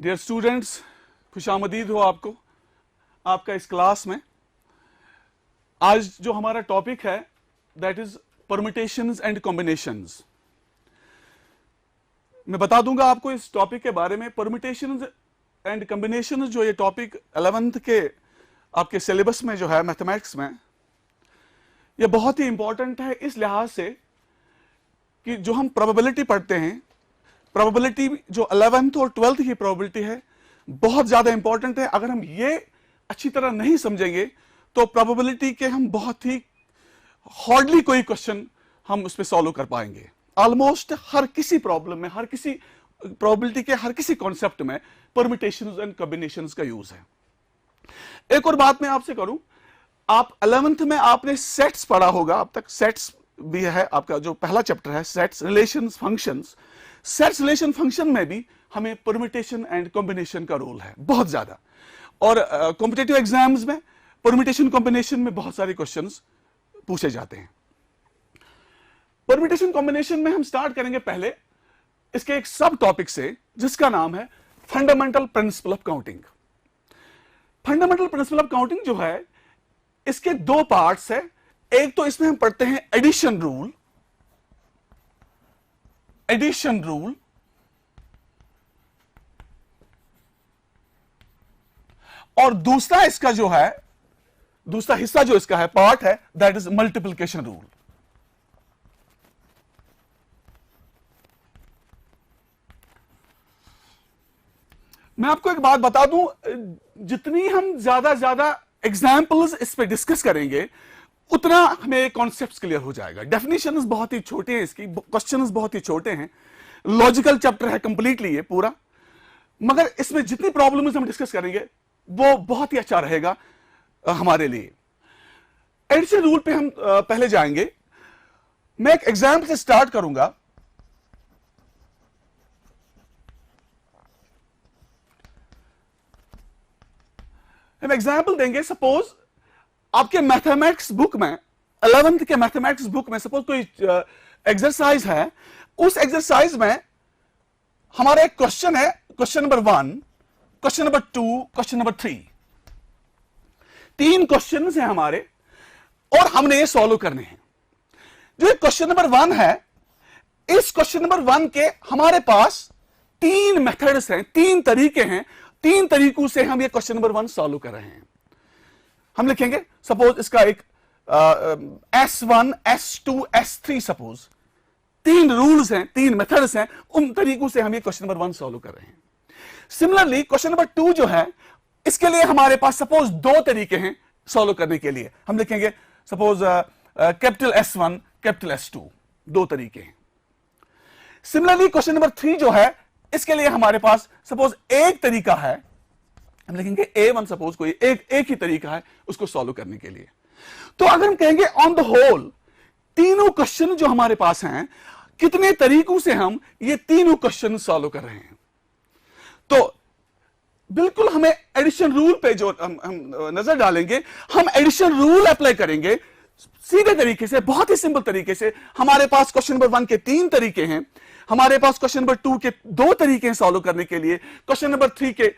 Dear students, खुशामदीद हो आपको आपका इस क्लास में। आज जो हमारा टॉपिक है that is permutations and combinations. मैं बता दूंगा आपको इस टॉपिक के बारे में। परम्यूटेशंस एंड कॉम्बिनेशंस जो ये टॉपिक 11th के आपके सिलेबस में जो है मैथमेटिक्स में, ये बहुत ही इंपॉर्टेंट है इस लिहाज से कि जो हम प्रोबेबिलिटी पढ़ते हैं, प्रोबेबिलिटी जो 11th और 12th की प्रोबेबिलिटी है बहुत ज्यादा इंपॉर्टेंट है। अगर हम ये अच्छी तरह नहीं समझेंगे तो प्रोबेबिलिटी के हम बहुत ही हार्डली कोई क्वेश्चन हम उस पर सॉल्व कर पाएंगे। ऑलमोस्ट हर किसी प्रॉब्लम में, हर किसी प्रोबेबिलिटी के हर किसी कॉन्सेप्ट में परम्यूटेशंस एंड कॉम्बिनेशंस का यूज है। एक और बात मैं आपसे करूं, आप 11th में आपने सेट्स पढ़ा होगा, अब तक सेट्स भी है आपका जो पहला चैप्टर है, sets relations functions. Sets relation function में भी हमें परम्यूटेशन एंड कॉम्बिनेशन का रोल है बहुत ज्यादा, और कॉम्पिटिटिव एग्जाम्स में परम्यूटेशन कॉम्बिनेशन में बहुत सारे क्वेश्चंस पूछे जाते हैं। परम्यूटेशन कॉम्बिनेशन में हम स्टार्ट करेंगे पहले इसके एक सब टॉपिक से जिसका नाम है fundamental principle of counting. Fundamental principle of counting जो है इसके दो पार्ट्स है। एक तो इसमें हम पढ़ते हैं एडिशन रूल, एडिशन रूल, और दूसरा इसका जो है, दूसरा हिस्सा जो इसका है, पार्ट है, दैट इज मल्टीप्लिकेशन रूल। मैं आपको एक बात बता दूं, जितनी हम ज्यादा एग्जाम्पल्स इस पे डिस्कस करेंगे उतना हमें कॉन्सेप्ट्स क्लियर हो जाएगा। डेफिनेशंस बहुत ही छोटे हैं, इसकी क्वेश्चंस बहुत ही छोटे हैं, लॉजिकल चैप्टर है कंप्लीटली ये पूरा, मगर इसमें जितनी प्रॉब्लम्स हम डिस्कस करेंगे वो बहुत ही अच्छा रहेगा हमारे लिए। एडिशन रूल पे हम पहले जाएंगे। मैं एक एग्जाम्पल से स्टार्ट करूंगा। हम एग्जाम्पल देंगे। सपोज आपके मैथमेटिक्स बुक में, 11th के मैथमेटिक्स बुक में सपोज कोई एक्सरसाइज है। उस एक्सरसाइज में हमारा एक क्वेश्चन है, question number 1, question number 2, question number 3। 3 question हैं हमारे और हमने ये सॉल्व करने हैं। जो क्वेश्चन नंबर 1 है, इस क्वेश्चन नंबर 1 के हमारे पास 3 मेथड्स हैं, 3 तरीके हैं। 3 तरीकों से हम ये क्वेश्चन नंबर 1 सॉल्व कर रहे हैं। हम लिखेंगे सपोज इसका एक S1, S2, S3 suppose 3 rules हैं, 3 मेथड्स हैं, उन तरीकों से हम ये क्वेश्चन नंबर 1 सॉल्व कर रहे हैं। सिमिलरली क्वेश्चन नंबर 2 जो है, इसके लिए हमारे पास सपोज 2 तरीके हैं सॉल्व करने के लिए। हम लिखेंगे suppose capital S1, capital S2, 2 तरीके हैं। सिमिलरली क्वेश्चन नंबर 3 जो है, इसके लिए हमारे पास सपोज एक तरीका है, हम लिखेंगे A1 सपोज कोई एक ही तरीका है उसको सॉल्व करने के लिए। तो अगर हम कहेंगे ऑन द होल तीनों क्वेश्चन जो हमारे पास हैं, कितने तरीकों से हम ये तीनों क्वेश्चन सॉल्व कर रहे हैं, तो बिल्कुल हमें एडिशन रूल पे जो हम नजर डालेंगे, हम एडिशन रूल अप्लाई करेंगे सीधे तरीके से, बहुत ही सिंपल तरीके से। हमारे पास क्वेश्चन नंबर 1 के 3 तरीके हैं, हमारे पास क्वेश्चन नंबर 2 के 2 तरीके हैं सॉल्व करने के लिए, क्वेश्चन नंबर 3 के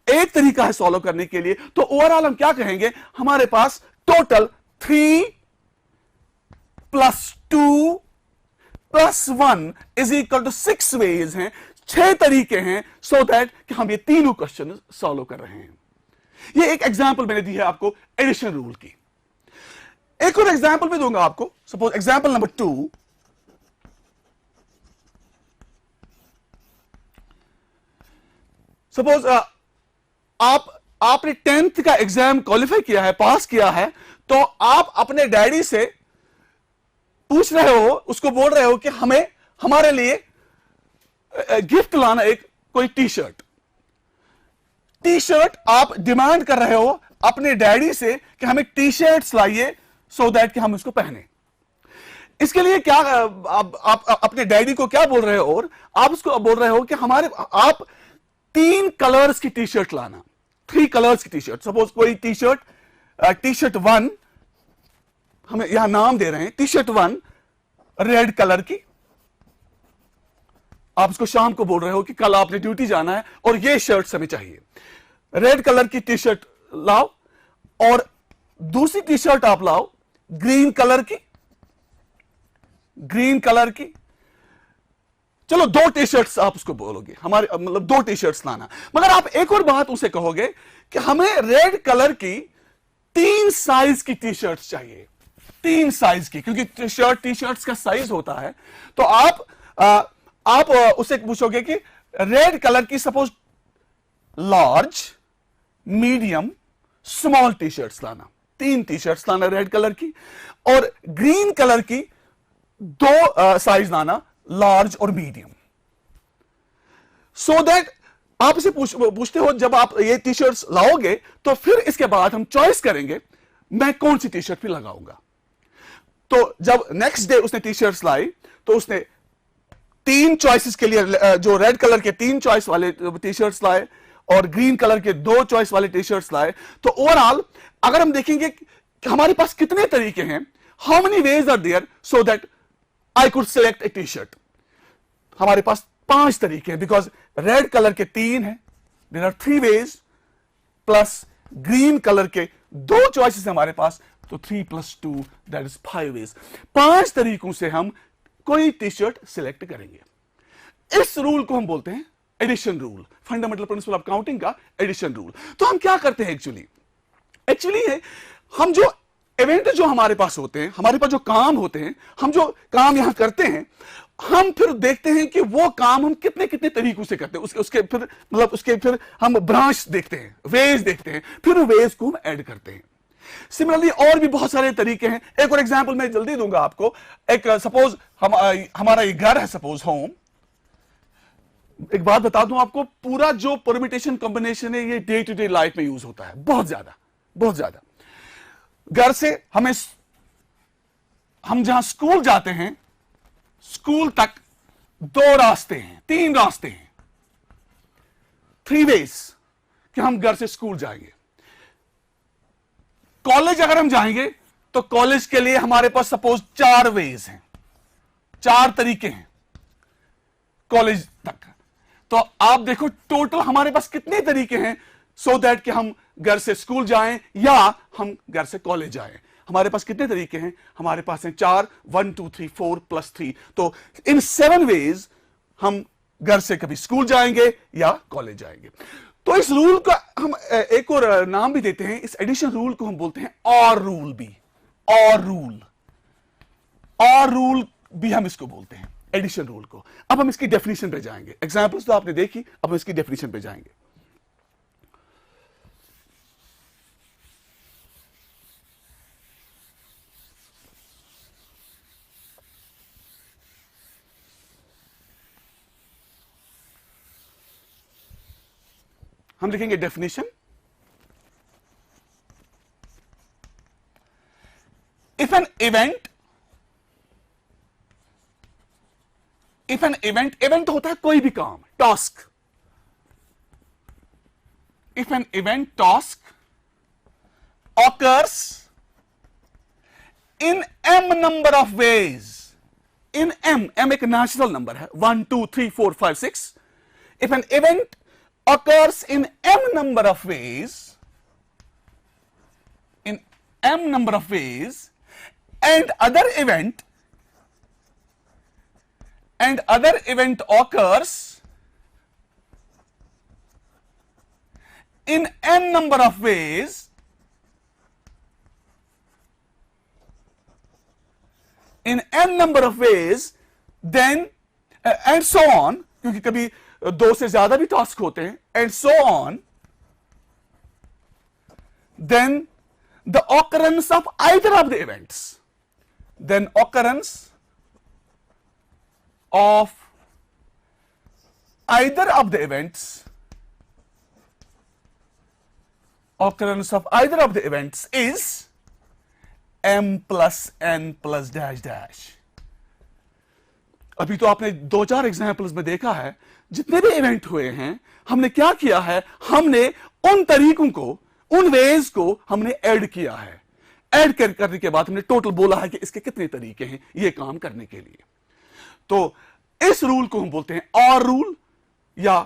एक तरीका है सॉल्व करने के लिए। तो ओवरऑल हम क्या कहेंगे, हमारे पास टोटल 3 + 2 + 1 = 6 वेज हैं, 6 तरीके हैं, सो दैट कि हम ये तीनों क्वेश्चन सॉल्व कर रहे हैं। ये एक एग्जांपल मैंने दी है आपको एडिशन रूल की। एक और एग्जांपल भी दूंगा आपको। सपोज एग्जांपल नंबर 2, सपोज आपने 10th का एग्जाम क्वालिफाई किया है, पास किया है, तो आप अपने डैडी से पूछ रहे हो, उसको बोल रहे हो कि हमें हमारे लिए गिफ्ट लाना, एक कोई टी शर्ट आप डिमांड कर रहे हो अपने डैडी से कि हमें टी शर्ट्स लाइए सो दैट कि हम इसको पहने। इसके लिए क्या आप अपने डैडी को क्या बोल रहे हो, और आप उसको बोल रहे हो कि आप 3 कलर्स की टी शर्ट लाना, 3 कलर्स की टी शर्ट। सपोज कोई टी शर्ट 1, हमें यहां नाम दे रहे हैं, टी शर्ट 1 रेड कलर की, आप उसको शाम को बोल रहे हो कि कल आपने ड्यूटी जाना है और ये शर्ट हमें चाहिए, रेड कलर की टी शर्ट लाओ और दूसरी टी शर्ट आप लाओ ग्रीन कलर की, चलो 2 टी शर्ट्स आप उसको बोलोगे, हमारे मतलब 2 टी शर्ट्स लाना। मगर आप एक और बात उसे कहोगे कि हमें रेड कलर की 3 साइज की टी शर्ट्स चाहिए, 3 साइज की, क्योंकि टी शर्ट्स का साइज होता है। तो आप उसे पूछोगे कि रेड कलर की suppose large, medium, small T shirts लाना, 3 टी शर्ट्स लाना रेड कलर की, और ग्रीन कलर की 2 साइज लाना, लार्ज और मीडियम। सो दैट आप इसे पूछते हो जब आप ये टी शर्ट्स लाओगे तो फिर इसके बाद हम चॉइस करेंगे मैं कौन सी टी शर्ट भी लगाऊंगा। तो जब नेक्स्ट डे उसने टी शर्ट्स लाई तो उसने 3 चॉइसेस के लिए जो रेड कलर के 3 चॉइस वाले टी शर्ट्स लाए और ग्रीन कलर के 2 चॉइस वाले टी शर्ट्स लाए। तो ओवरऑल अगर हम देखेंगे कि हमारे पास कितने तरीके हैं, how many ways are there so that I could select a T shirt, हमारे पास 5 तरीके हैं, बिकॉज रेड कलर के 3 हैं, there are 3 ways, plus green colour के 2 चॉइसेस हमारे पास, तो 3 + 2 दैट इज 5 वेज। 5 तरीकों से हम कोई टी शर्ट सिलेक्ट करेंगे। इस रूल को हम बोलते हैं addition rule, fundamental principle of counting का एडिशन रूल। तो हम क्या करते हैं एक्चुअली है हम जो इवेंट जो हमारे पास होते हैं, हमारे पास जो काम होते हैं, हम जो काम यहां करते हैं, हम फिर देखते हैं कि वो काम हम कितने कितने तरीकों से करते हैं, उसके फिर हम ब्रांच देखते हैं, वेज देखते हैं, फिर वेज को हम ऐड करते हैं। सिमिलरली और भी बहुत सारे तरीके हैं। एक और एग्जांपल मैं जल्दी दूंगा आपको। एक सपोज हमारा ये घर है, सपोज होम। एक बात बता दूं आपको, पूरा जो परम्यूटेशन कॉम्बिनेशन है ये डे टू डे लाइफ में यूज होता है, बहुत ज्यादा। घर से हम जहां स्कूल जाते हैं, स्कूल तक 2 रास्ते हैं, 3 रास्ते हैं, 3 वेज कि हम घर से स्कूल जाएंगे। कॉलेज अगर हम जाएंगे तो कॉलेज के लिए हमारे पास सपोज 4 वेज हैं, 4 तरीके हैं कॉलेज तक। तो आप देखो टोटल हमारे पास कितने तरीके हैं सो दैट कि हम घर से स्कूल जाएं या हम घर से कॉलेज जाएं। हमारे पास कितने तरीके हैं? हमारे पास हैं 4, 1 2 3 4 + 3। तो इन 7 वेज हम घर से कभी स्कूल जाएंगे या कॉलेज जाएंगे। तो इस रूल का हम एक और नाम भी देते हैं, इस एडिशन रूल को हम बोलते हैं और रूल भी, और रूल भी हम इसको बोलते हैं, एडिशन रूल को। अब हम इसकी डेफिनेशन पे जाएंगे। एग्जांपल्स तो आपने देखी, अब हम इसकी डेफिनेशन पे जाएंगे। हम लिखेंगे डेफिनेशन, इफ एन इवेंट होता है कोई भी काम, task. If an event task occurs in m number of ways, in m एक नेचुरल नंबर है, 1 2 3 4 5 6। if an event occurs in m number of ways, in m number of ways, and other event occurs in n number of ways, in n number of ways, then and so on, क्योंकि कभी 2 से ज्यादा भी task होते हैं, and so on, then the occurrence of either of the events, then occurrence of either of the events, occurrence of either of the events is m plus n plus dash dash। अभी तो आपने 2-4 examples में देखा है, जितने भी event हुए हैं हमने क्या किया है, हमने उन तरीकों को, उन वेज को हमने ऐड किया है। ऐड करने के बाद हमने टोटल बोला है कि इसके कितने तरीके हैं ये काम करने के लिए। तो इस रूल को हम बोलते हैं और रूल या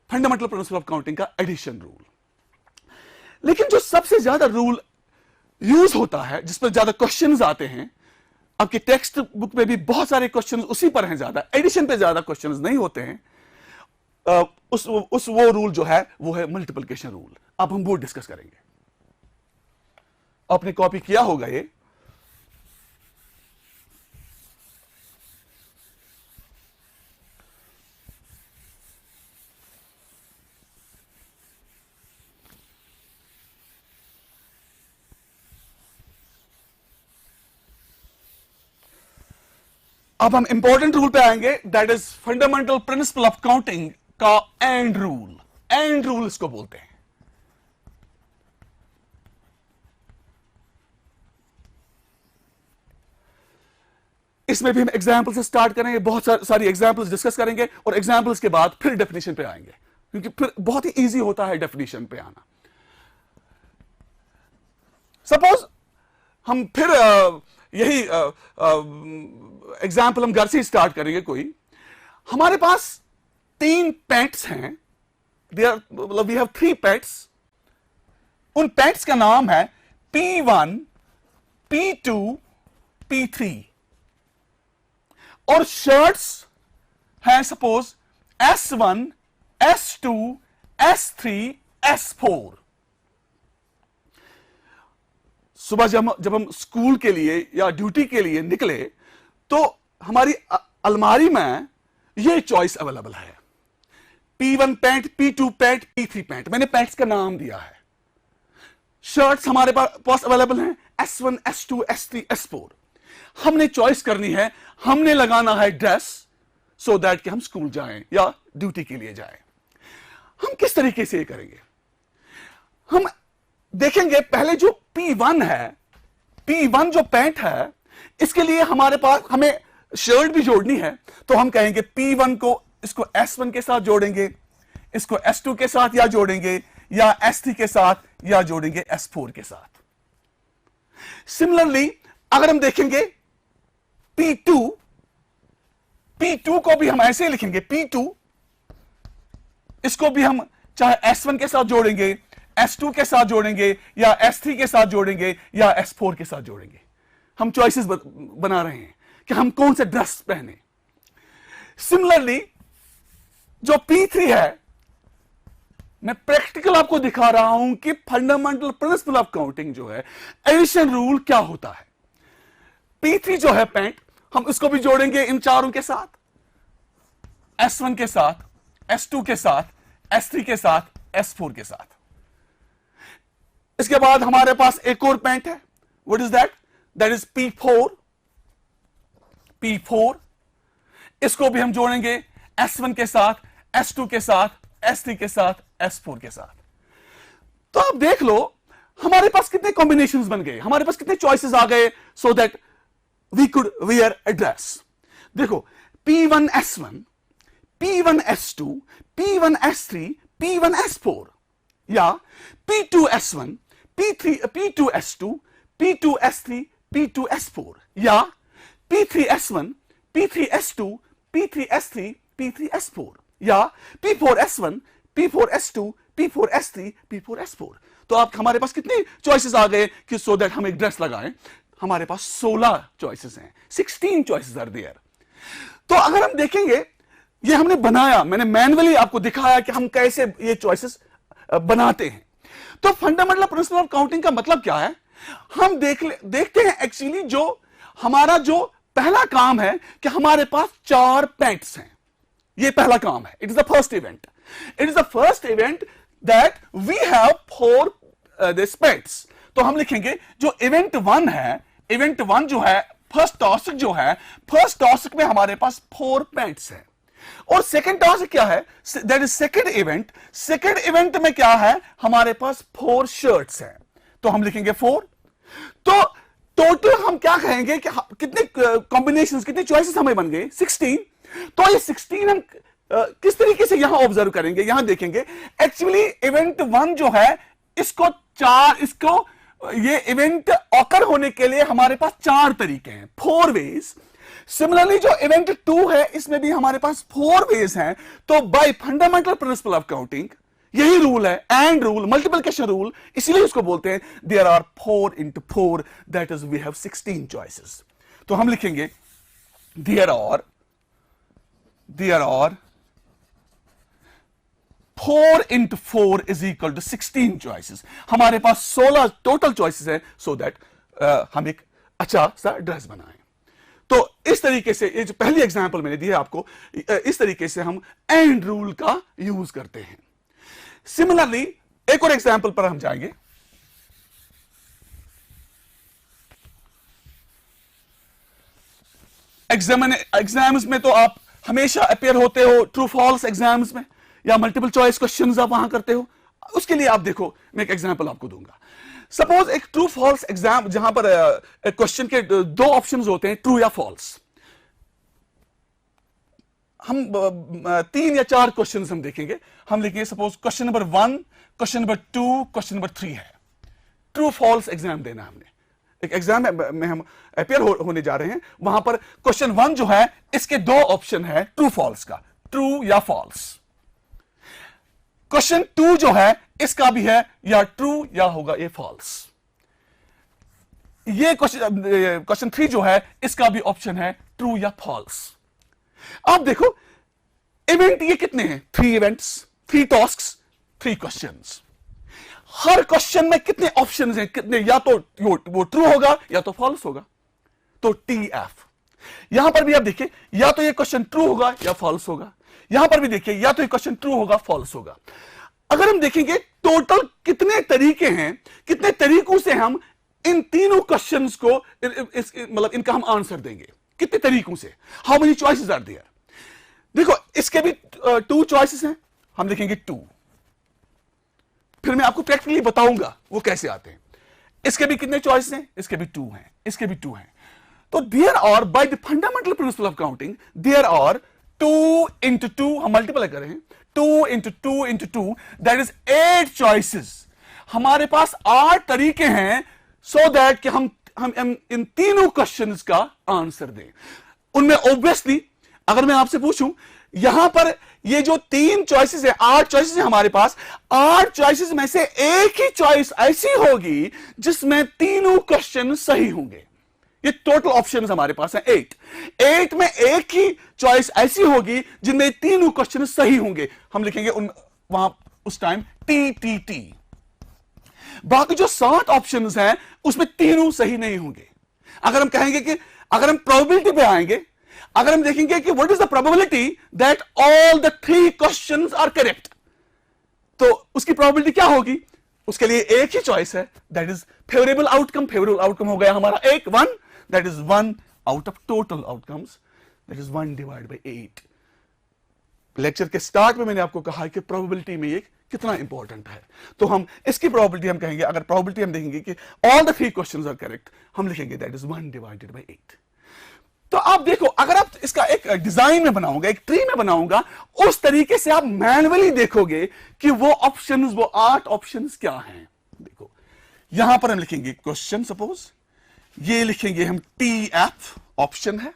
फंडामेंटल प्रिंसिपल ऑफ काउंटिंग का एडिशन रूल। लेकिन जो सबसे ज्यादा रूल यूज होता है, जिस पर ज्यादा क्वेश्चंस आते हैं, आपके टेक्स्ट बुक में भी बहुत सारे क्वेश्चंस उसी पर हैं, ज्यादा एडिशन पे ज्यादा क्वेश्चंस नहीं होते हैं, वो रूल जो है वो है मल्टीप्लिकेशन रूल। अब हम वो डिस्कस करेंगे। आपने कॉपी किया होगा ये, अब हम इंपॉर्टेंट रूल पे आएंगे, that is fundamental principle of counting का एंड रूल। एंड रूल इसको बोलते हैं। इसमें भी हम एग्जाम्पल से स्टार्ट करेंगे, बहुत सारी एग्जाम्पल्स डिस्कस करेंगे और एग्जाम्पल्स के बाद फिर डेफिनेशन पे आएंगे, क्योंकि फिर बहुत ही इजी होता है डेफिनेशन पे आना। सपोज हम फिर यही एग्जाम्पल हम घर से ही स्टार्ट करेंगे। कोई हमारे पास 3 पेट्स हैं, मतलब वी हैव 3 पेट्स। उन पेट्स का नाम है P1, P2, P3 और शर्ट्स हैं suppose S1, S2, S3, S4। सुबह जब हम स्कूल के लिए या ड्यूटी के लिए निकले तो हमारी अलमारी में ये चॉइस अवेलेबल है, P1 pant, P2 pant, P3 pant. मैंने पैंट्स का नाम दिया है। शर्ट्स हमारे पास अवेलेबल हैं S1, S2, S3, S4। हमने चॉइस करनी है, हमने लगाना है ड्रेस सो दैट कि हम स्कूल जाएं या ड्यूटी के लिए जाएं। हम किस तरीके से ये करेंगे? हम देखेंगे पहले जो P1 है, P1 जो पैंट है, इसके लिए हमारे पास हमें शर्ट भी जोड़नी है, तो हम कहेंगे P1 को इसको S1 के साथ जोड़ेंगे, इसको S2 के साथ या जोड़ेंगे, या S3 के साथ या जोड़ेंगे S4 के साथ। सिमिलरली अगर हम देखेंगे P2 को भी हम ऐसे लिखेंगे, P2 इसको भी हम चाहे S1 के साथ जोड़ेंगे, S2 के साथ जोड़ेंगे, या S3 के साथ जोड़ेंगे, या S4 के साथ जोड़ेंगे। हम चॉइसेस बना रहे हैं कि हम कौन सा ड्रेस पहने। सिमिलरली जो P3 है, मैं प्रैक्टिकल आपको दिखा रहा हूं कि फंडामेंटल प्रिंसिपल ऑफ काउंटिंग जो है, एडिशन रूल क्या होता है। P3 जो है पैंट, हम इसको भी जोड़ेंगे इन चारों के साथ, S1 के साथ, S2 के साथ, S3 के साथ, S4 के साथ। इसके बाद हमारे पास एक और पैंट है, what is that? That is P4। इसको भी हम जोड़ेंगे S1 के साथ, S2 के साथ, S3 के साथ, S4 के साथ। तो आप देख लो हमारे पास कितने कॉम्बिनेशंस बन गए, हमारे पास कितने चॉइसेस आ गए, so that we could wear a dress. देखो P1 S1, P1 S2, P1 S3, P1 S4, या P2 S1, P2 S2, P2 S3, P2 S4, या P3 S1, P3 S2, P3 S3, P3 S4, या P4 S1, P4 S2, P4 S3, P4 S4। तो आप हमारे पास कितने choices आ गए कि सो दैट हम एक ड्रेस लगाएं। हमारे पास 16 चॉइसेस हैं, 16 चॉइसेस आर देयर। तो अगर हम देखेंगे, ये हमने बनाया, मैंने मैन्युअली आपको दिखाया कि हम कैसे ये चॉइसेस बनाते हैं। तो फंडामेंटल प्रिंसिपल ऑफ काउंटिंग का मतलब क्या है? हम देखते हैं एक्चुअली जो हमारा जो पहला काम है कि हमारे पास 4 पैंट्स हैं। ये पहला काम है, it is the first event. It is the first event that we have 4 this pants. तो हम लिखेंगे जो इवेंट 1 है, इवेंट 1 जो है, फर्स्ट टास्क जो है, फर्स्ट टास्क में हमारे पास 4 पैंट्स हैं। और सेकंड टास्क क्या है? That is second event. Second event में क्या है? हमारे पास 4 शर्ट्स हैं, तो हम लिखेंगे 4। तो टोटल हम क्या कहेंगे कि कितने कॉम्बिनेशंस, कितने चॉइसेस हमें बन गए? 16। तो ये 16 हम किस तरीके से यहां ऑब्जर्व करेंगे, यहां देखेंगे। एक्चुअली इवेंट 1 जो है, इसको ये इवेंट ऑकर होने के लिए हमारे पास 4 तरीके हैं, 4 वेज। सिमिलरली जो इवेंट 2 है, इसमें भी हमारे पास 4 वेज हैं। तो by fundamental principle of counting, यही रूल है, एंड रूल, मल्टीप्लिकेशन रूल, इसीलिए उसको बोलते हैं there are 4 into 4, that is we have 16 choices. तो हम लिखेंगे there are 4 into 4 is equal to 16 choices. हमारे पास 16 टोटल चॉइसेस है, सो दैट हम एक अच्छा सा ड्रेस बनाएं। तो इस तरीके से, ये जो पहली एग्जांपल मैंने दी है आपको, इस तरीके से हम एंड रूल का यूज करते हैं। सिमिलरली एक और एग्जांपल पर हम जाएंगे। एग्जाम्स में तो आप हमेशा अपेयर होते हो, ट्रू फॉल्स एग्जाम्स में, या मल्टीपल चॉइस क्वेश्चंस आप वहां करते हो। उसके लिए आप देखो, मैं एक एग्जांपल आपको दूंगा। सपोज एक ट्रू फॉल्स एग्जाम, जहां पर क्वेश्चन के 2 ऑप्शंस होते हैं, ट्रू या फॉल्स। हम 3 या 4 क्वेश्चंस हम देखेंगे। हम लिखेंगे suppose question number 1, question number 2, question number 3 है। ट्रू फॉल्स एग्जाम देना हमने, एक एग्जाम में हम अपेयर होने जा रहे हैं। वहां पर क्वेश्चन 1 जो है, इसके 2 ऑप्शन है ट्रू फॉल्स का, ट्रू या फॉल्स। क्वेश्चन 2 जो है, इसका भी है या ट्रू या होगा ये फॉल्स। ये क्वेश्चन 3 जो है, इसका भी ऑप्शन है ट्रू या फॉल्स। आप देखो इवेंट ये कितने हैं, 3 इवेंट्स, 3 टास्क्स, 3 क्वेश्चंस। हर क्वेश्चन में कितने ऑप्शंस हैं, कितने, या तो वो ट्रू होगा या तो फॉल्स होगा। तो TF यहां पर भी आप देखिए, या तो ये क्वेश्चन ट्रू होगा या फॉल्स होगा। यहां पर भी देखिए, या तो ये क्वेश्चन ट्रू होगा, फॉल्स होगा। अगर हम देखेंगे टोटल कितने तरीके हैं, कितने तरीकों से हम इन तीनों क्वेश्चंस को, मतलब इनका हम आंसर देंगे, कितने तरीकों से, how many choices are there. देखो इसके भी 2 चॉइसेस हैं, हम लिखेंगे 2। फिर मैं आपको प्रैक्टिकली बताऊंगा वो कैसे आते हैं। इसके भी कितने चॉइसेस हैं, इसके भी 2 हैं, इसके भी 2 हैं। तो there are, by the fundamental principle of counting, there are 2 into 2, हम मल्टीप्लाई कर रहे हैं, 2 into 2 into 2, that is 8 choices. हमारे पास 8 तरीके हैं, सो दैट कि हम इन तीनों क्वेश्चंस का आंसर दें। उनमें ऑब्वियसली अगर मैं आपसे पूछूं, यहां पर ये जो 3 चॉइसेस है, 8 चॉइसेस है हमारे पास, 8 चॉइसेस में से एक ही चॉइस ऐसी होगी जिसमें तीनों क्वेश्चन सही होंगे। ये टोटल ऑप्शंस हमारे पास है 8 में एक ही चॉइस ऐसी होगी जिनमें तीनों क्वेश्चन सही होंगे। हम लिखेंगे वहां उस टाइम TTT। बाकी जो 7 ऑप्शंस हैं, उसमें तीनों सही नहीं होंगे। अगर हम कहेंगे कि, अगर हम प्रोबेबिलिटी पे आएंगे, अगर हम देखेंगे कि what is the probability that all the 3 questions are correct, तो उसकी प्रोबेबिलिटी क्या होगी? उसके लिए एक ही चॉइस है, that is favourable outcome. Favourable outcome हो गया हमारा 1, that is 1 out of total outcomes, that is 1 divide by 8। Lecture के स्टार्ट में मैंने आपको कहा कि प्रोबेबिलिटी में ये कितना इंपॉर्टेंट है। तो हम इसकी प्रोबेबिलिटी हम कहेंगे, अगर प्रोबेबिलिटी हम देखेंगे कि all the 3 questions are correct, हम लिखेंगे दैट इज 1 डिवाइडेड बाय 8। तो आप देखो, अगर आप इसका एक डिजाइन में बनाऊंगा, एक ट्री में बनाऊंगा, उस तरीके से आप मैन्युअली देखोगे कि वो ऑप्शंस, वो 8 ऑप्शंस क्या हैं। देखो यहां पर हम लिखेंगे क्वेश्चन, सपोज ये लिखेंगे हम TF ऑप्शन है,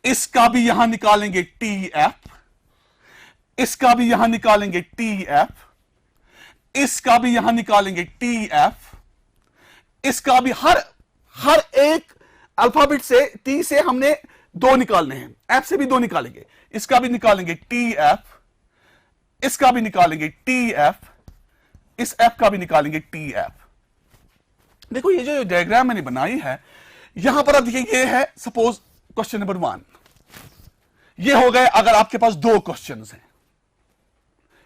इसका भी यहां निकालेंगे TF, इसका भी यहां निकालेंगे TF, इसका भी यहां निकालेंगे TF, इसका भी हर एक अल्फाबेट से T से हमने 2 निकालने हैं, F से भी 2 निकालेंगे, इसका भी निकालेंगे TF, इसका भी निकालेंगे TF, इस F का भी निकालेंगे TF। देखो ये जो डायग्राम मैंने बनाई है, यहां पर आप देखिए, ये है सपोज क्वेश्चन नंबर 1। ये हो गए, अगर आपके पास 2 क्वेश्चंस हैं,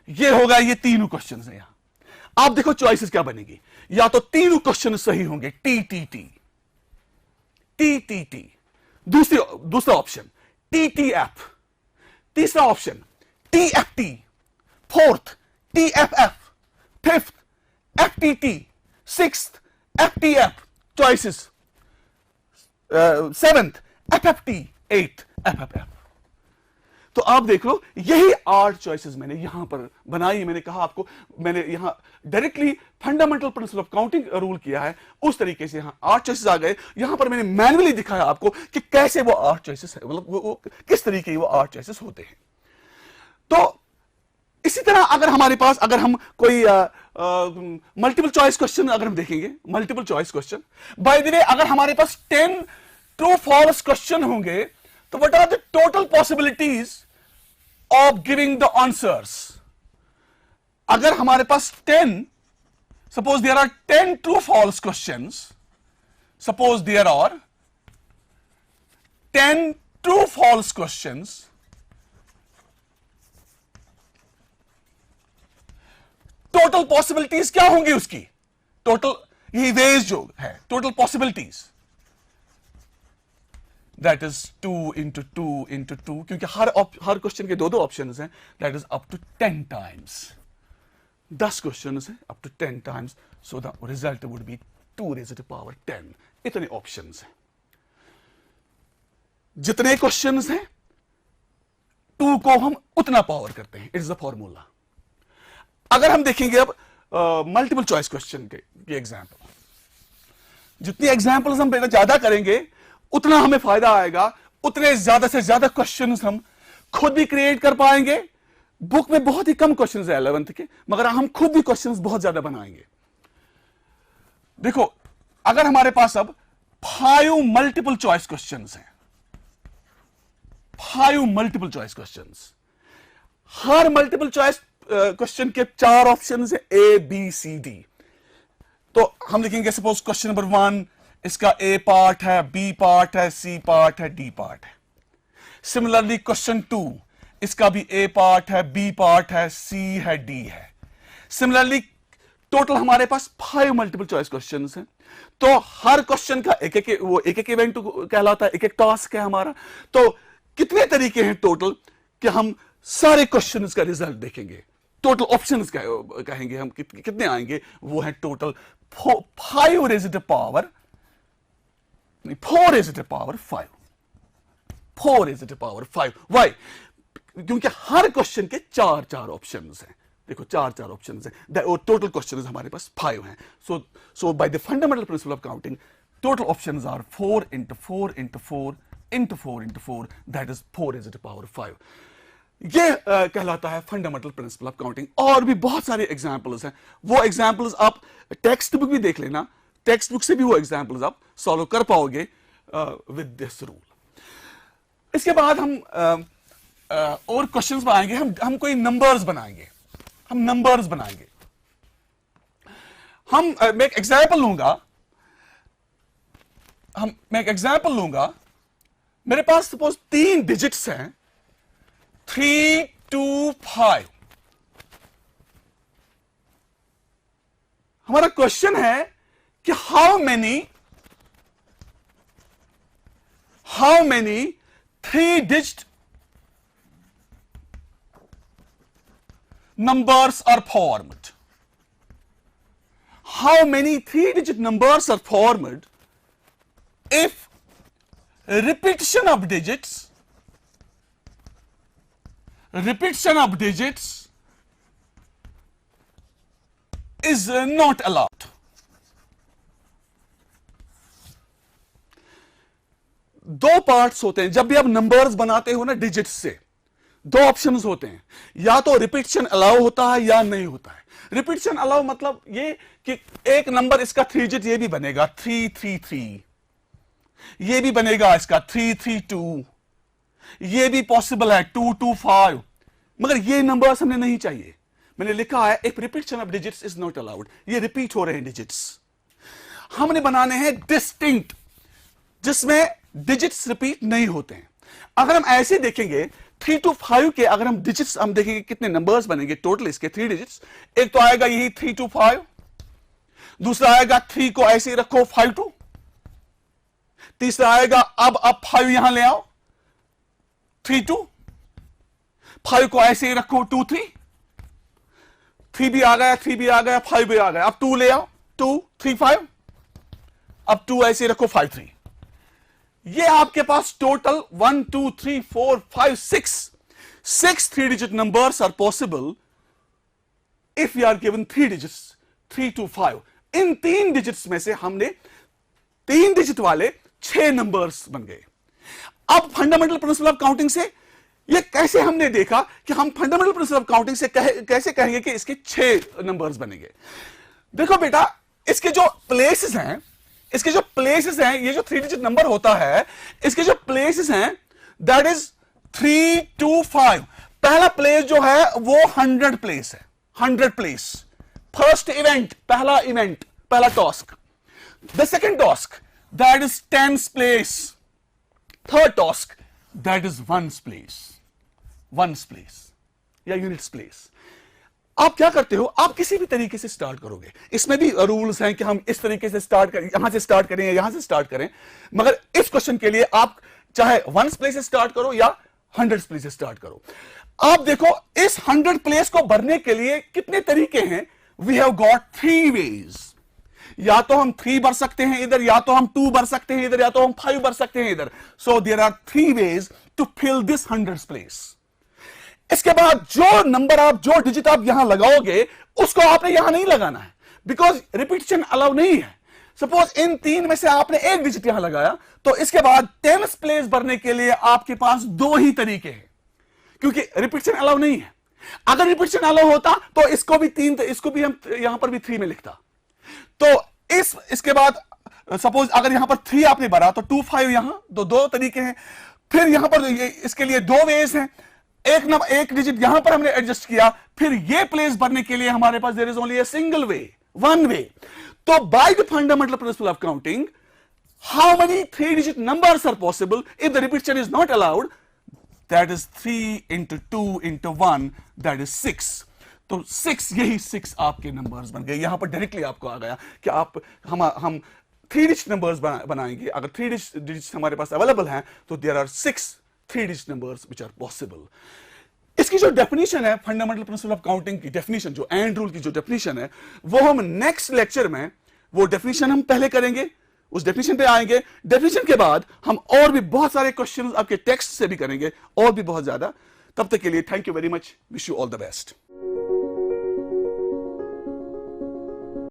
ये हो गया, ये तीनों क्वेश्चंस हैं। यहां आप देखो चॉइसेस क्या बनेगी, या तो तीनों क्वेश्चन सही होंगे, TTT, TTT, दूसरा ऑप्शन TTF, तीसरा option TFT, fourth TFF, fifth FTT, sixth FTF, choices, seventh FFT, eighth FFF। तो आप देख लो, यही 8 चॉइसेस मैंने यहां पर बनाई। मैंने कहा आपको, मैंने यहां directly fundamental principle of counting rule किया है, उस तरीके से यहां 8 चॉइसेस आ गए। यहां पर मैंने मैन्युअली दिखाया आपको कि कैसे वो 8 चॉइसेस है, मतलब वो किस तरीके वो 8 चॉइसेस होते हैं। तो इसी तरह अगर हमारे पास, अगर हम कोई मल्टीपल चॉइस क्वेश्चन अगर हम देखेंगे, multiple choice question, by the way अगर हमारे पास 10 ट्रू फॉल्स क्वेश्चन होंगे, तो what are the total possibilities of giving the answers? अगर हमारे पास 10, suppose there are 10 true false questions, suppose there are 10 true false questions, total possibilities क्या होंगी उसकी? टोटल, यही वेज जो है, total possibilities, that is 2 into 2 into 2, क्योंकि हर क्वेश्चन के दो ऑप्शंस हैं, that is up to 10 times. 10 question है up to 10 times, so the result would be 2 raise to power 10। इतने ऑप्शंस हैं, जितने क्वेश्चंस हैं 2 को हम उतना पावर करते हैं, इट इज द फॉर्मूला। अगर हम देखेंगे अब मल्टीपल चॉइस क्वेश्चन के एग्जाम्पल, जितनी एग्जाम्पल्स हम ज्यादा करेंगे उतना हमें फायदा आएगा, उतने ज्यादा से ज्यादा क्वेश्चंस हम खुद भी क्रिएट कर पाएंगे। बुक में बहुत ही कम क्वेश्चंस है 11th के, मगर हम खुद भी क्वेश्चंस बहुत ज्यादा बनाएंगे। देखो, अगर हमारे पास अब 5 मल्टीपल चॉइस क्वेश्चंस हैं, 5 मल्टीपल चॉइस क्वेश्चंस, हर मल्टीपल चॉइस क्वेश्चन के 4 ऑप्शन है, ए बी सी डी। तो हम लिखेंगे सपोज क्वेश्चन नंबर 1, इसका ए पार्ट है, बी पार्ट है, सी पार्ट है, डी पार्ट है। सिमिलरली क्वेश्चन 2, इसका भी ए पार्ट है, बी पार्ट है, सी है, डी है। सिमिलरली टोटल हमारे पास 5 मल्टीपल चॉइस क्वेश्चंस हैं, तो हर क्वेश्चन का एक एक इवेंट कहलाता है, एक एक टास्क है हमारा। तो कितने तरीके हैं टोटल कि हम सारे क्वेश्चंस का रिजल्ट देखेंगे, टोटल ऑप्शंस कहेंगे हम कितने आएंगे, वो है total 5 raise to power 4 raise to power 5, 4 raise to power 5। Why? क्योंकि हर क्वेश्चन के 4 ऑप्शंस हैं। देखो 4 ऑप्शंस हैं, और टोटल क्वेश्चंस हमारे पास 5 हैं। So by the fundamental principle of counting, total options are 4 into 4 into 4 into 4 into 4, that is 4 raise to power 5। ये कहलाता है फंडामेंटल प्रिंसिपल ऑफ काउंटिंग। और भी बहुत सारे एग्जांपल्स हैं, वो एग्जांपल्स आप टेक्स्ट बुक भी देख लेना, टेक्स्ट बुक से भी वो एग्जांपल्स आप सॉल्व कर पाओगे विद दिस रूल। इसके बाद हम और क्वेश्चंस में आएंगे, हम कोई नंबर्स बनाएंगे, हम नंबर्स बनाएंगे। मैं एक एग्जांपल लूंगा, मेरे पास सपोज 3 डिजिट्स हैं, 3 2 5। हमारा क्वेश्चन है कि how many 3 digit numbers are formed? How many 3-digit numbers are formed if repetition of digits is not allowed? दो पार्ट्स होते हैं जब भी आप नंबर्स बनाते हो ना डिजिट्स से, 2 ऑप्शंस होते हैं, या तो रिपीटिशन अलाउ होता है या नहीं होता है। रिपीटिशन अलाउ मतलब ये कि एक नंबर इसका 3 डिजिट ये भी बनेगा 333, ये भी बनेगा इसका 332, ये भी पॉसिबल है 225, मगर ये नंबर्स हमें नहीं चाहिए। मैंने लिखा है if repetition of digits is not allowed, ये रिपीट हो रहे हैं डिजिट्स, हमने बनाने हैं डिस्टिंक्ट जिसमें डिजिट्स रिपीट नहीं होते हैं। अगर हम ऐसे देखेंगे 3 to 5 के, अगर हम डिजिट्स हम देखेंगे कितने नंबर्स बनेंगे टोटल इसके 3 डिजिट्स, एक तो आएगा यही 3 to 5, दूसरा आएगा 3 को ऐसे ही रखो 5 2, तीसरा आएगा अब 5 यहां ले आओ 3 2, 5 को ऐसे ही रखो 2 3, 3 भी आ गया, 3 भी आ गया, 5 भी आ गया, अब 2 ले आओ 2 3 5, अब 2 ऐसे ही रखो 5 3। ये आपके पास total 1 2 3 4 5 6 6 3-digit numbers are possible if we are given 3 digits 3 to 5. In 3 digits में से हमने 3 डिजिट वाले 6 नंबर्स बन गए. अब फंडामेंटल प्रिंसिपल ऑफ काउंटिंग से ये कैसे हमने देखा कि हम फंडामेंटल प्रिंसिपल ऑफ काउंटिंग से कैसे कहेंगे कि इसके 6 नंबर्स बनेंगे. देखो बेटा, इसके जो प्लेसेस हैं, ये जो 3 डिजिट नंबर होता है, इसके जो प्लेसेस हैं, दैट इज 3 to 5. पहला प्लेस जो है वो 100 प्लेस है. 100 प्लेस, फर्स्ट इवेंट, पहला task. The second task, that is 10th place. Third task, that is 1st place या यूनिट्स प्लेस. आप क्या करते हो, आप किसी भी तरीके से स्टार्ट करोगे. इसमें भी रूल्स हैं कि हम इस तरीके से स्टार्ट करें, यहां से स्टार्ट करें या यहां से स्टार्ट करें, मगर इस क्वेश्चन के लिए आप चाहे 1st प्लेस से स्टार्ट करो या 100th प्लेस से स्टार्ट करो. आप देखो, इस 100 प्लेस को भरने के लिए कितने तरीके हैं. We have got 3 ways. या तो हम 3 भर सकते हैं इधर, या तो हम 2 भर सकते हैं इधर, या तो हम 5 भर सकते हैं इधर. So there are 3 ways to fill this 100th place. इसके बाद जो डिजिट आप यहां लगाओगे उसको आपने यहां नहीं लगाना है, बिकॉज रिपीटिशन अलाउ नहीं है. सपोज इन 3 में से आपने एक डिजिट यहां लगाया, तो इसके बाद 10th प्लेस भरने के लिए आपके पास 2 ही तरीके हैं, क्योंकि रिपीटिशन अलाउ नहीं है. अगर रिपीटिशन अलाउ होता तो इसको भी हम यहां पर भी 3 में लिखता. तो इसके बाद सपोज अगर यहां पर 3 आपने भरा तो 2 5 यहां, 2 तरीके हैं. फिर यहां पर इसके लिए 2 वेज हैं. एक डिजिट यहां पर हमने एडजस्ट किया. फिर ये प्लेस भरने के लिए हमारे पास there is only a single way, 1 way. तो by the fundamental principle of counting, how many 3 digit numbers are possible if the repetition is not allowed? That is 3 into 2 into 1, that is 6. तो 6, यही 6 आपके numbers बन गए. यहां पर directly आपको आ गया कि हम 3 डिजिट नंबर्स बनाएंगे. अगर 3 डिजिट्स हमारे पास अवेलेबल हैं तो there are 6 3 digit numbers which are possible. इसकी जो डेफिनेशन है, फंडामेंटल प्रिंसिपल ऑफ काउंटिंग की डेफिनेशन, जो एंड रूल की जो डेफिनेशन है, वो हम नेक्स्ट लेक्चर में, वो डेफिनेशन हम पहले करेंगे, उस डेफिनेशन पे आएंगे. डेफिनेशन के बाद हम और भी बहुत सारे क्वेश्चंस आपके टेक्स्ट से भी करेंगे, और भी बहुत ज्यादा. तब तक के लिए thank you very much. Wish you all the best.